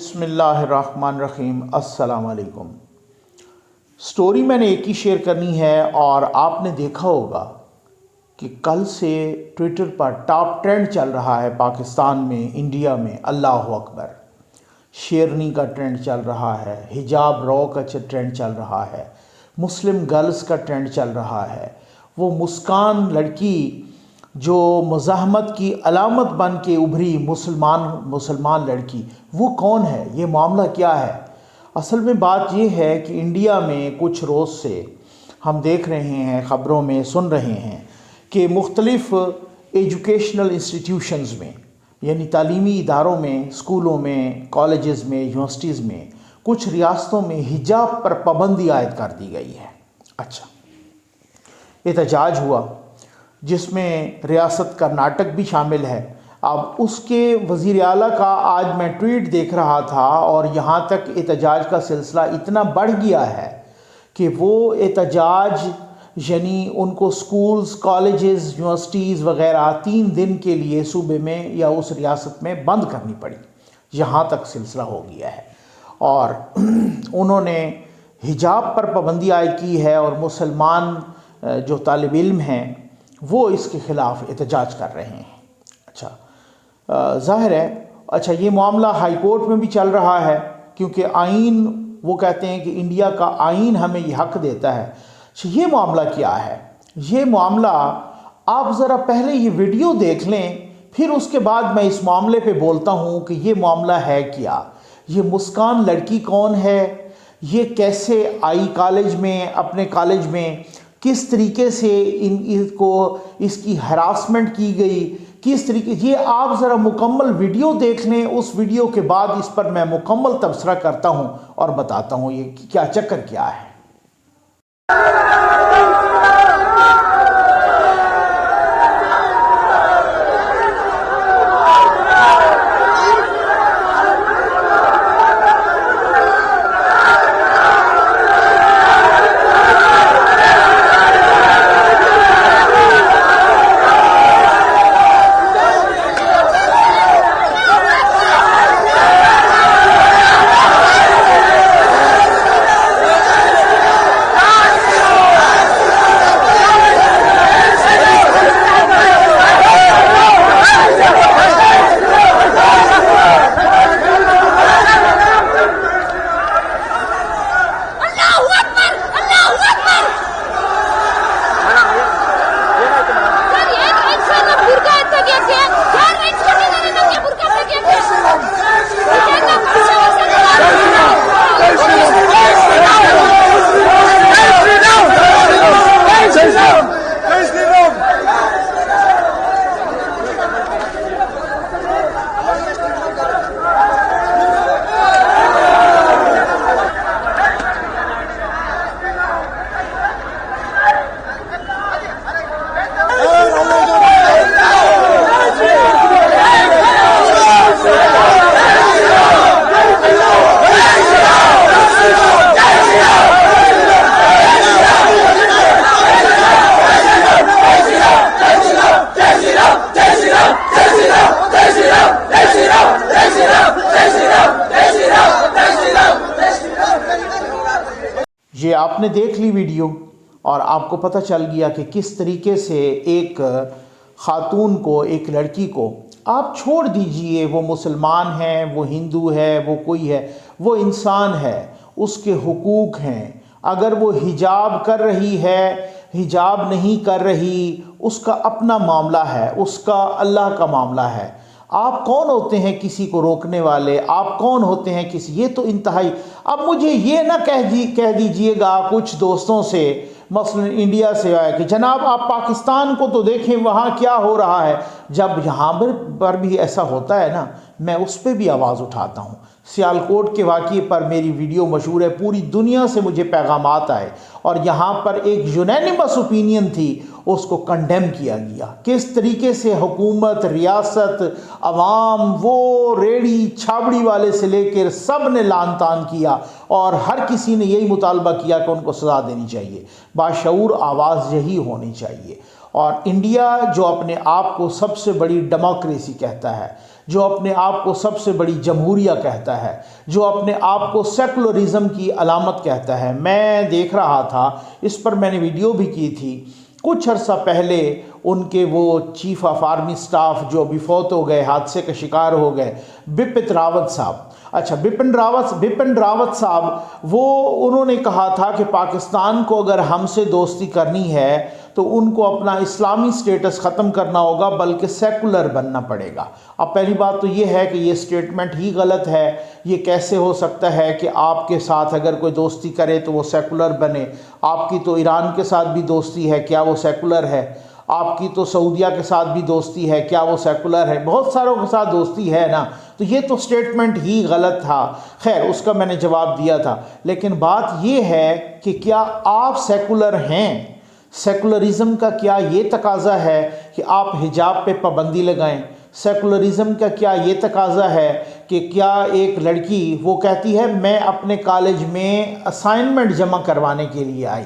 बिस्मिल्लाहिर्रहमानिर्रहीम। अस्सलाम वालेकुम। स्टोरी मैंने एक ही शेयर करनी है और आपने देखा होगा कि कल से ट्विटर पर टॉप ट्रेंड चल रहा है पाकिस्तान में, इंडिया में। अल्लाह अकबर, शेरनी का ट्रेंड चल रहा है, हिजाब रॉ का ट्रेंड चल रहा है, मुस्लिम गर्ल्स का ट्रेंड चल रहा है। वो मुस्कान लड़की जो मुज़ाहमत की अलामत बन के उभरी, मुसलमान लड़की, वो कौन है? ये मामला क्या है? असल में बात ये है कि इंडिया में कुछ रोज़ से हम देख रहे हैं, ख़बरों में सुन रहे हैं कि मुख्तलिफ़ एजुकेशनल इंस्टीट्यूशंस में, यानी तालीमी इदारों में, स्कूलों में, कॉलेजेस में, यूनिवर्सिटीज़ में, कुछ रियासतों में हिजाब पर पाबंदी आयद कर दी गई है। अच्छा, एहतजाज हुआ जिसमें रियासत कर्नाटक भी शामिल है। अब उसके वज़ीर आला का आज मैं ट्वीट देख रहा था और यहाँ तक एहतजाज का सिलसिला इतना बढ़ गया है कि वो एहतजाज यानी उनको स्कूल्स, कॉलेजेस, यूनिवर्सिटीज़ वग़ैरह 3 दिन के लिए सूबे में या उस रियासत में बंद करनी पड़ी। यहाँ तक सिलसिला हो गया है और उन्होंने हिजाब पर पाबंदी आयद की है और मुसलमान जो तालिब इल्म हैं वो इसके ख़िलाफ़ एहतजाज कर रहे हैं। अच्छा, ज़ाहिर है, अच्छा ये मामला हाई कोर्ट में भी चल रहा है क्योंकि आइन, वो कहते हैं कि इंडिया का आइन हमें ये हक़ देता है। अच्छा, ये मामला क्या है? ये मामला आप ज़रा पहले ये वीडियो देख लें, फिर उसके बाद मैं इस मामले पे बोलता हूँ कि ये मामला है क्या। ये मुस्कान लड़की कौन है? ये कैसे आई कॉलेज में, अपने कॉलेज में किस तरीके से इसकी हरासमेंट की गई, किस तरीके, ये आप ज़रा मुकम्मल वीडियो देख लें। उस वीडियो के बाद इस पर मैं मुकम्मल तबसरा करता हूँ और बताता हूँ ये क्या चक्कर क्या है। ये आपने देख ली वीडियो और आपको पता चल गया कि किस तरीके से एक ख़ातून को, एक लड़की को, आप छोड़ दीजिए वो मुसलमान है, वो हिंदू है, वो कोई है, वो इंसान है, उसके हुकूक हैं। अगर वो हिजाब कर रही है, हिजाब नहीं कर रही, उसका अपना मामला है, उसका अल्लाह का मामला है। आप कौन होते हैं किसी को रोकने वाले? आप कौन होते हैं किसी, ये तो इंतहाई। अब मुझे ये ना कह दीजिएगा कुछ दोस्तों से, मसलन इंडिया से आया, कि जनाब आप पाकिस्तान को तो देखें वहाँ क्या हो रहा है। जब यहाँ पर भी ऐसा होता है ना, मैं उस पर भी आवाज़ उठाता हूँ। सियालकोट के वाक़ये पर मेरी वीडियो मशहूर है, पूरी दुनिया से मुझे पैगामात आए और यहाँ पर एक यूनैनिमस ओपिनियन थी, उसको कंडेम किया गया। किस तरीके से हुकूमत, रियासत, अवाम, वो रेड़ी छाबड़ी वाले से लेकर सब ने लान तान किया और हर किसी ने यही मुतालबा किया कि उनको सज़ा देनी चाहिए। बाशऊर आवाज़ यही होनी चाहिए। और इंडिया जो अपने आप को सबसे बड़ी डेमोक्रेसी कहता है, जो अपने आप को सबसे बड़ी जमहूरिया कहता है, जो अपने आप को सेकुलरिज्म की अलामत कहता है। मैं देख रहा था, इस पर मैंने वीडियो भी की थी, कुछ अर्सा पहले उनके वो चीफ ऑफ आर्मी स्टाफ जो अभी फौत हो गए, हादसे का शिकार हो गए, बिपिन रावत साहब। अच्छा, बिपिन रावत साहब, वो उन्होंने कहा था कि पाकिस्तान को अगर हमसे दोस्ती करनी है तो उनको अपना इस्लामी स्टेटस ख़त्म करना होगा, बल्कि सेकुलर बनना पड़ेगा। अब पहली बात तो ये है कि ये स्टेटमेंट ही गलत है। ये कैसे हो सकता है कि आपके साथ अगर कोई दोस्ती करे तो वो सेकुलर बने? आपकी तो ईरान के साथ भी दोस्ती है, क्या वो सेकुलर है? आपकी तो सऊदिया के साथ भी दोस्ती है, क्या वो सेकुलर है? बहुत सारों के साथ दोस्ती है ना। तो ये तो स्टेटमेंट ही गलत था। खैर, उसका मैंने जवाब दिया था। लेकिन बात ये है कि क्या आप सेकुलर हैं? सेकुलरिज्म का क्या ये तकाजा है कि आप हिजाब पे पाबंदी लगाएं? सेकुलरिज्म का क्या ये तकाजा है कि क्या एक लड़की वो कहती है मैं अपने कॉलेज में असाइनमेंट जमा करवाने के लिए आई,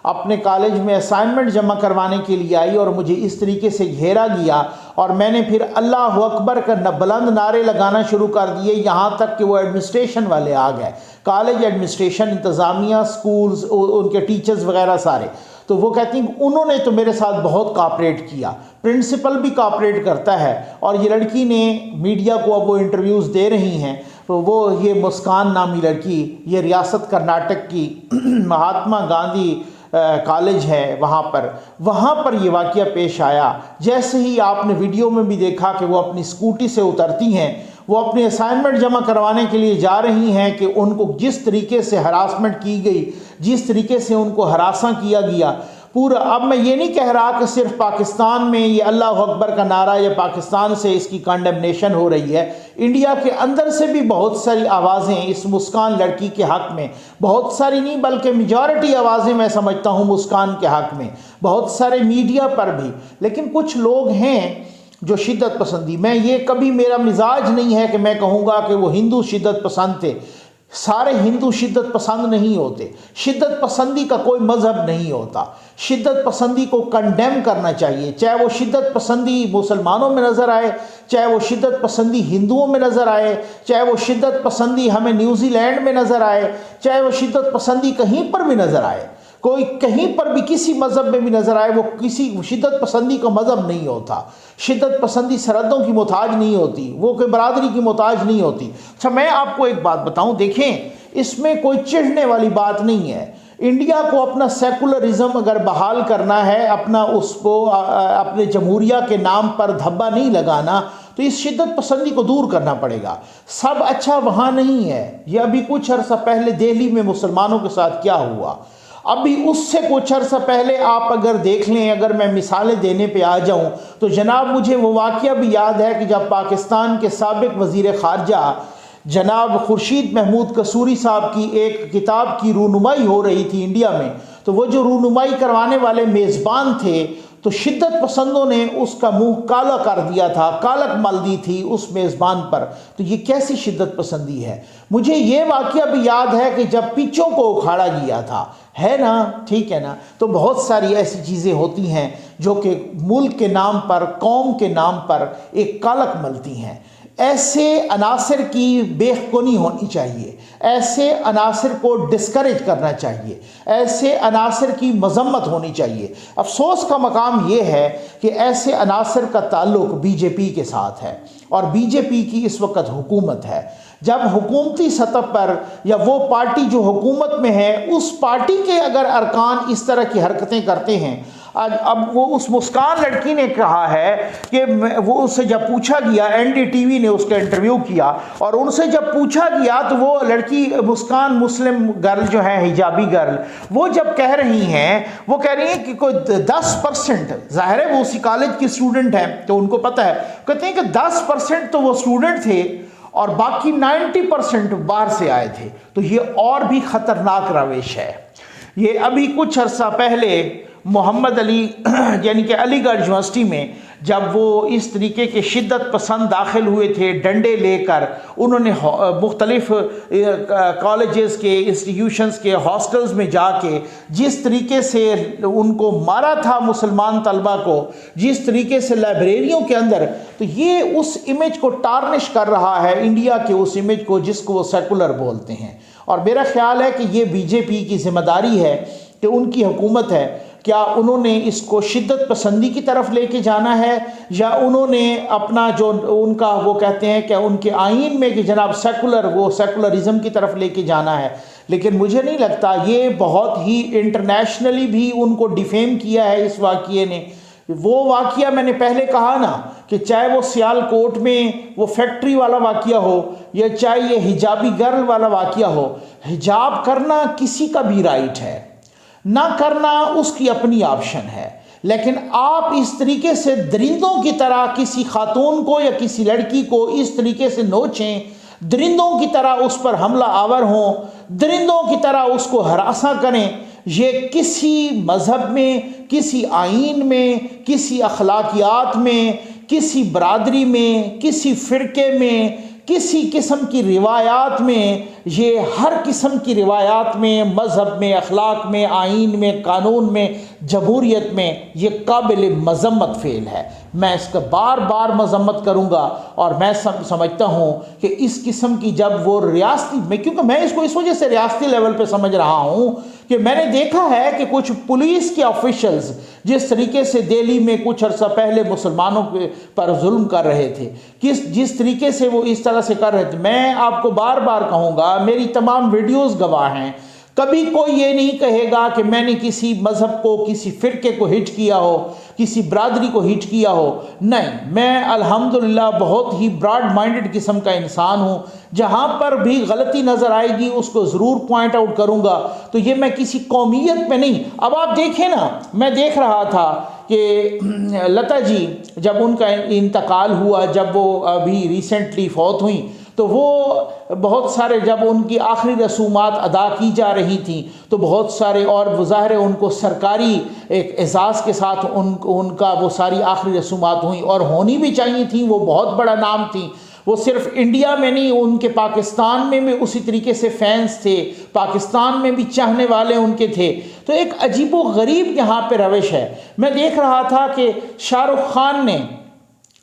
अपने कॉलेज में असाइनमेंट जमा करवाने के लिए आई और मुझे इस तरीके से घेरा गया और मैंने फिर अल्लाह अकबर का बुलंद नारे लगाना शुरू कर दिए, यहाँ तक कि वो एडमिनिस्ट्रेशन वाले आ गए, कॉलेज एडमिनिस्ट्रेशन, इंतज़ामिया, स्कूल्स, उनके टीचर्स वगैरह सारे। तो वो कहती हैं उन्होंने तो मेरे साथ बहुत कोऑपरेट किया, प्रिंसिपल भी कोऑपरेट करता है। और ये लड़की ने मीडिया को अब वो इंटरव्यूज़ दे रही हैं, तो वो ये मुस्कान नामी लड़की, ये रियासत कर्नाटक की महात्मा गांधी कॉलेज है, वहाँ पर ये वाक़या पेश आया। जैसे ही आपने वीडियो में भी देखा कि वो अपनी स्कूटी से उतरती हैं, वो अपने असाइनमेंट जमा करवाने के लिए जा रही हैं कि उनको जिस तरीके से हरासमेंट की गई, जिस तरीके से उनको हरासा किया गया पूरा। अब मैं ये नहीं कह रहा कि सिर्फ पाकिस्तान में ये अल्लाह अकबर का नारा या पाकिस्तान से इसकी कंडेमनेशन हो रही है, इंडिया के अंदर से भी बहुत सारी आवाज़ें इस मुस्कान लड़की के हक़ में, बहुत सारी नहीं बल्कि मेजॉरिटी आवाज़ें मैं समझता हूँ मुस्कान के हक़ में, बहुत सारे मीडिया पर भी। लेकिन कुछ लोग हैं जो शिद्दत पसंदी, मैं ये कभी, मेरा मिजाज नहीं है कि मैं कहूँगा कि वो हिंदू शिद्दत पसंद थे। सारे हिंदू शिद्दत पसंद नहीं होते। शिद्दत पसंदी का कोई मज़हब नहीं होता। शिद्दत पसंदी को कंडेम करना चाहिए, चाहे वो शिद्दत पसंदी मुसलमानों में नज़र आए, चाहे वो शिद्दत पसंदी हिंदुओं में नज़र आए, चाहे वो शिद्दत पसंदी हमें न्यूजीलैंड में नज़र आए, चाहे वो शिद्दत पसंदी कहीं पर भी नज़र आए, कोई कहीं पर भी किसी मज़हब में भी नज़र आए, वो किसी शिद्दत पसंदी का मज़हब नहीं होता। शिद्दत पसंदी सरहदों की मोहताज नहीं होती, वो कोई बरादरी की मोहताज नहीं होती। अच्छा, मैं आपको एक बात बताऊं, देखें, इसमें कोई चिढ़ने वाली बात नहीं है। इंडिया को अपना सेकुलरिज्म अगर बहाल करना है, अपना उसको अपने जमहूरिया के नाम पर धब्बा नहीं लगाना, तो इस शिद्दत पसंदी को दूर करना पड़ेगा। सब अच्छा वहाँ नहीं है। ये अभी कुछ अर्सा पहले दिल्ली में मुसलमानों के साथ क्या हुआ, अभी उससे कुछ अर्सा पहले आप अगर देख लें, अगर मैं मिसालें देने पे आ जाऊं तो जनाब मुझे वो वाक़या भी याद है कि जब पाकिस्तान के साबिक़ वज़ीर ख़ारजा जनाब खुर्शीद महमूद कसूरी साहब की एक किताब की रूनुमाई हो रही थी इंडिया में, तो वो जो रूनुमाई करवाने वाले मेज़बान थे, तो शिद्दत पसंदों ने उसका मुंह काला कर दिया था, कालक मल दी थी उस मेज़बान पर। तो ये कैसी शिद्दत पसंदी है? मुझे ये वाक़या भी याद है कि जब पिचों को उखाड़ा गया था, है ना, ठीक है ना। तो बहुत सारी ऐसी चीज़ें होती हैं जो कि मुल्क के नाम पर, कौम के नाम पर एक कालक मलती हैं। ऐसे अनासर की बेखुनी होनी चाहिए, ऐसे अनासर को डिस्करेज करना चाहिए, ऐसे अनासर की मजम्मत होनी चाहिए। अफसोस का मकाम ये है कि ऐसे अनासर का ताल्लुक बीजेपी के साथ है और बीजेपी की इस वक्त हुकूमत है। जब हुकूमती सतह पर या वो पार्टी जो हुकूमत में है, उस पार्टी के अगर अरकान इस तरह की हरकतें करते हैं, अब वो उस मुस्कान लड़की ने कहा है कि वो उससे जब पूछा गया, एनडीटीवी ने उसका इंटरव्यू किया और उनसे जब पूछा गया तो वो लड़की मुस्कान, मुस्लिम गर्ल जो है, हिजाबी गर्ल, वो जब कह रही हैं, वो कह रही हैं कि कोई 10%, ज़ाहिर है वो उसी कॉलेज की स्टूडेंट है तो उनको पता है, कहते हैं कि 10% तो वो स्टूडेंट थे और बाकी 90% बाहर से आए थे। तो ये और भी ख़तरनाक रविश है। ये अभी कुछ अर्सा पहले मोहम्मद अली यानी कि अलीगढ़ यूनिवर्सिटी में जब वो इस तरीके के शिद्दत पसंद दाखिल हुए थे डंडे लेकर, उन्होंने मुख्तलिफ कॉलेजेस के, इंस्टीट्यूशंस के, हॉस्टल्स में जाके जिस तरीके से उनको मारा था मुसलमान तलबा को, जिस तरीके से लाइब्रेरियों के अंदर, तो ये उस इमेज को टार्निश कर रहा है, इंडिया के उस इमेज को जिसको वो सेकुलर बोलते हैं। और मेरा ख्याल है कि ये बीजेपी की जिम्मेदारी है कि उनकी हुकूमत है, क्या उन्होंने इसको शिद्दत पसंदी की तरफ लेके जाना है या उन्होंने अपना जो उनका वो कहते हैं कि उनके आइन में कि जनाब सेकुलर, वो सेकुलरिज्म की तरफ लेके जाना है। लेकिन मुझे नहीं लगता, ये बहुत ही इंटरनेशनली भी उनको डिफेम किया है इस वाक़ये ने। वो वाक़या मैंने पहले कहा ना कि चाहे वो सियालकोट में वो फैक्ट्री वाला वाक़या हो या चाहे ये हिजाबी गर्ल वाला वाक़या हो, हिजाब करना किसी का भी राइट है, ना करना उसकी अपनी ऑप्शन है। लेकिन आप इस तरीके से दरिंदों की तरह किसी खातून को या किसी लड़की को इस तरीके से नोचें, दरिंदों की तरह उस पर हमला आवर हों, दरिंदों की तरह उसको हरासा करें, ये किसी मज़हब में, किसी आइन में, किसी अखलाकियात में, किसी बरादरी में, किसी फ़िरके में, किसी किस्म की रिवायात में, ये हर किस्म की रिवायात में, मज़हब में, अखलाक में, आइन में, कानून में, जमहूरियत में ये काबिल मज़म्मत फ़ेल है। मैं इसका बार बार मज़म्मत करूँगा और मैं समझता हूँ कि इस किस्म की जब वो रियासती में, क्योंकि मैं इसको इस वजह से रियासती लेवल पे समझ रहा हूँ कि मैंने देखा है कि कुछ पुलिस के ऑफिशल्स जिस तरीके से दिल्ली में कुछ अर्सा पहले मुसलमानों पर जुल्म कर रहे थे, जिस तरीके से वो इस तरह से कर रहे थे, मैं आपको बार बार कहूँगा, मेरी तमाम वीडियोस गवाह हैं, कभी कोई ये नहीं कहेगा कि मैंने किसी मज़हब को, किसी फ़िरके को हिट किया हो, किसी बरादरी को हिट किया हो। नहीं, मैं अल्हम्दुलिल्लाह बहुत ही ब्रॉड माइंडेड किस्म का इंसान हूँ। जहाँ पर भी गलती नज़र आएगी उसको ज़रूर पॉइंट आउट करूँगा। तो ये मैं किसी कौमियत में नहीं। अब आप देखें ना, मैं देख रहा था कि लता जी जब उनका इंतकाल हुआ, जब वो अभी रिसेंटली फौत हुई, तो वो बहुत सारे, जब उनकी आखिरी रसूमात अदा की जा रही थी तो बहुत सारे, और ज़ाहिर है उनको सरकारी एक एजाज़ के साथ उनका वो सारी आखिरी रसूमात हुई और होनी भी चाहिए थी। वो बहुत बड़ा नाम थी, वो सिर्फ इंडिया में नहीं, उनके पाकिस्तान में भी उसी तरीके से फैंस थे, पाकिस्तान में भी चाहने वाले उनके थे। तो एक अजीबो गरीब यहाँ पे रविश है। मैं देख रहा था कि शाहरुख खान ने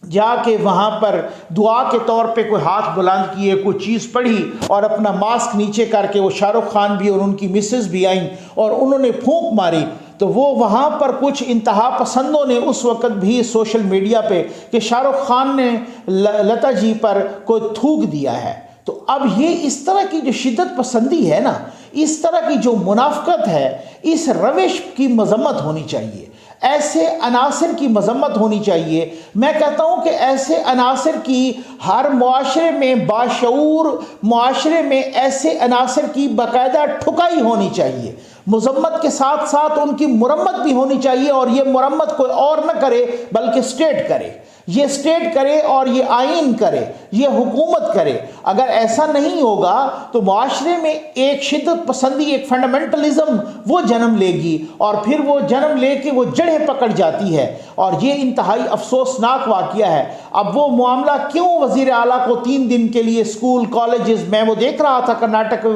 जाके वहाँ पर दुआ के तौर पे कोई हाथ बुलंद किए, कोई चीज़ पढ़ी और अपना मास्क नीचे करके, वो शाहरुख खान भी और उनकी मिसेस भी आईं और उन्होंने फूंक मारी। तो वो वहाँ पर कुछ इंतहा पसंदों ने उस वक़्त भी सोशल मीडिया पे कि शाहरुख खान ने लता जी पर कोई थूक दिया है। तो अब ये इस तरह की जो शिद्दत पसंदी है ना, इस तरह की जो मुनाफ़क़त है, इस रविश की मज़म्मत होनी चाहिए, ऐसे अनासर की मज़म्मत होनी चाहिए। मैं कहता हूँ कि ऐसे अनासर की हर मुआशरे में, बाशऊर मुआशरे में ऐसे अनासर की बाकायदा ठुकाई होनी चाहिए। मज़म्मत के साथ साथ उनकी मुरम्मत भी होनी चाहिए, और ये मुरम्मत कोई और न करे बल्कि स्टेट करे, ये स्टेट करे और ये आइन करे, ये हुकूमत करे। अगर ऐसा नहीं होगा तो माशरे में एक शिद्दत पसंदी, एक फंडामेंटलिज्म वो जन्म लेगी और फिर वो जन्म लेके वो जड़ें पकड़ जाती है, और ये इंतहाई अफसोसनाक वाक़या है। अब वो मामला क्यों वज़ीर आला को 3 दिन के लिए स्कूल कॉलेजेस में, वो देख रहा था कर्नाटक में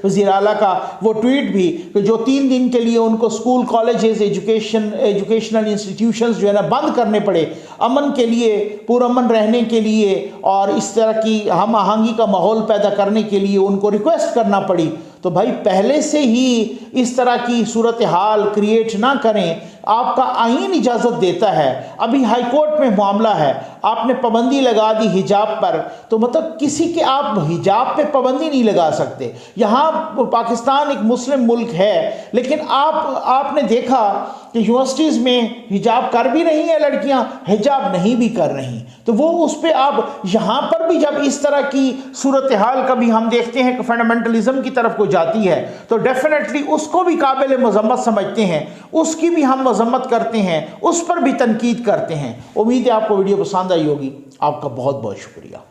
वज़ीर आला का वो ट्वीट भी कि जो 3 दिन के लिए उनको स्कूल कॉलेजेस, एजुकेशनल इंस्टीट्यूशंस जो है ना बंद करने पड़े, अमन के लिए, पुरअमन रहने के लिए और इस तरह की हम आहंगी का माहौल पैदा करने के लिए उनको रिक्वेस्ट करना पड़ी। तो भाई पहले से ही इस तरह की सूरत हाल क्रिएट ना करें। आपका आइन इजाज़त देता है। अभी हाई कोर्ट में मामला है, आपने पाबंदी लगा दी हिजाब पर, तो मतलब किसी के आप हिजाब पे पाबंदी नहीं लगा सकते। यहाँ पाकिस्तान एक मुस्लिम मुल्क है, लेकिन आपने देखा कि यूनिवर्सिटीज़ में हिजाब कर भी रही हैं लड़कियाँ, हिजाब नहीं भी कर रही। तो वो उस पर आप यहाँ पर भी जब इस तरह की सूरत हाल कभी हम देखते हैं कि फंडामेंटलिज्म की तरफ को जाती है, तो डेफिनेटली उसको भी काबिल मज़म्मत समझते हैं, उसकी भी हम मज़म्मत करते हैं, उस पर भी तनकीद करते हैं। उम्मीद है आपको वीडियो पसंद आई होगी। आपका बहुत बहुत शुक्रिया।